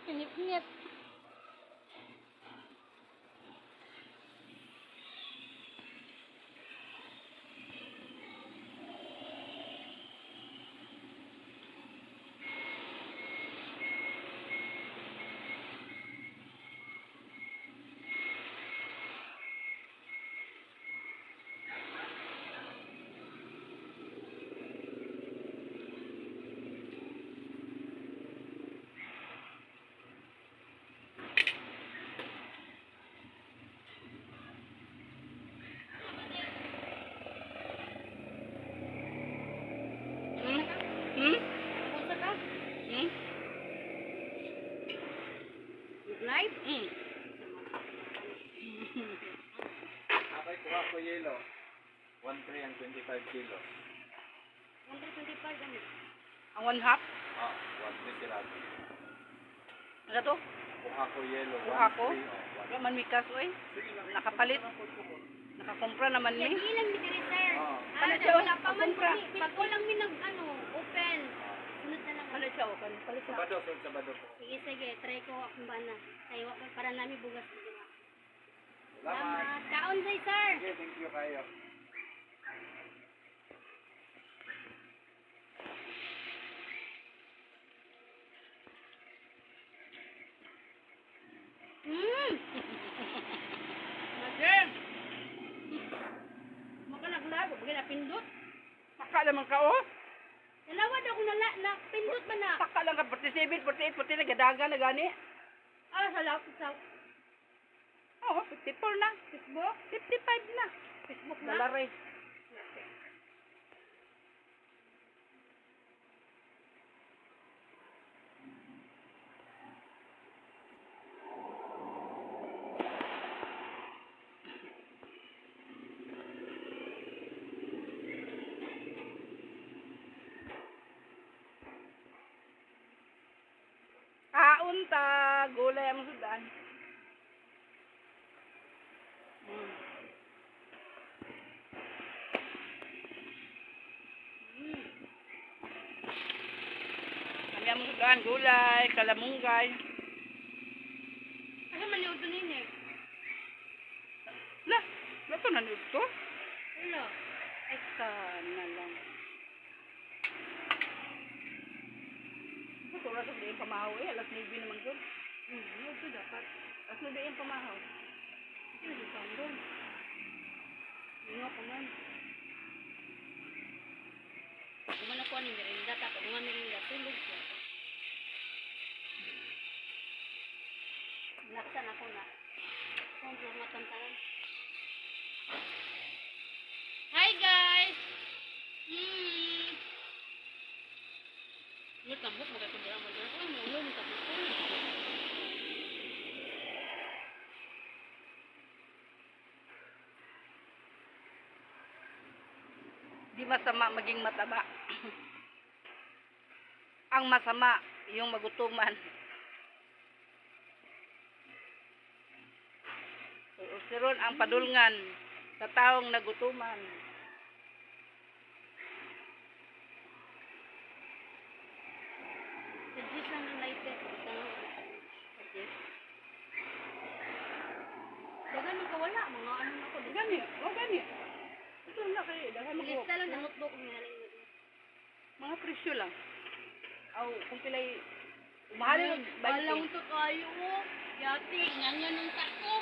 Inip-inip. Pupunta ka? Live? Okay, kuha ko yelo. 1 tray ang 25 kilo. 125 ano? Ang 1/2? Ah, 1 tray sirato. Ano to? Kuha ko yelo. Kuha ko? 1 tray, oh, Wala man mikas, oy. Sige lang. Nakapalit. Nakakumpra naman ni. Ilang ni diri sir? Ah. Palit siya, Wala pa man kumpra. pag ko lang mi nag open. Sunod na lang. Palit siya, okay. Palit siya. Sabado, sabado po. Sige, sige. Try ko akong bana. Tayo para namin bugas dito. Salamat. Salamat. Kaon day sir. Okay, thank you kayo. Madam! Maka naglago, bagay na pindot. Saka naman ka, oh. Nalawad ako na pindot ba na? Saka lang ka, 47, 48, 40 na gadaga na gani. Ah, sa lapit sa Oo, 54 na. Facebook? 55 na. Facebook na. Dalaray. Kaunta, gulay ang sudan. Kami ang sudan, gulay, kalamunggay. Kasi maliod to nini. Lah, nato na nito. Hello. Eka na lang. Ito, oras na yung pamahaw eh. Alas 9 naman doon. Ito dapat. Alas 9 yung pamahaw. Ito di doon. Nga pa man. Kuman ako ni merinda tapos mga merinda tulog ko. Naksan ako na. Kung matantaran. Hi guys. Lut tambok mo kay kundra mo dira ko mo ulo ta ko. Di masama maging mataba. Ang masama, yung magutuman. Siron ang padulngan sa taong nagutuman. Suggest lang ng light eh. Dagan man kawala mga ano na ko. Gani, o gani. Ito na kayo, dahil Lista lang ng notebook ni haling mga presyo lang. Aw, kung pilay, mahalin, Balang to kayo. Yati, nganyan ng tako.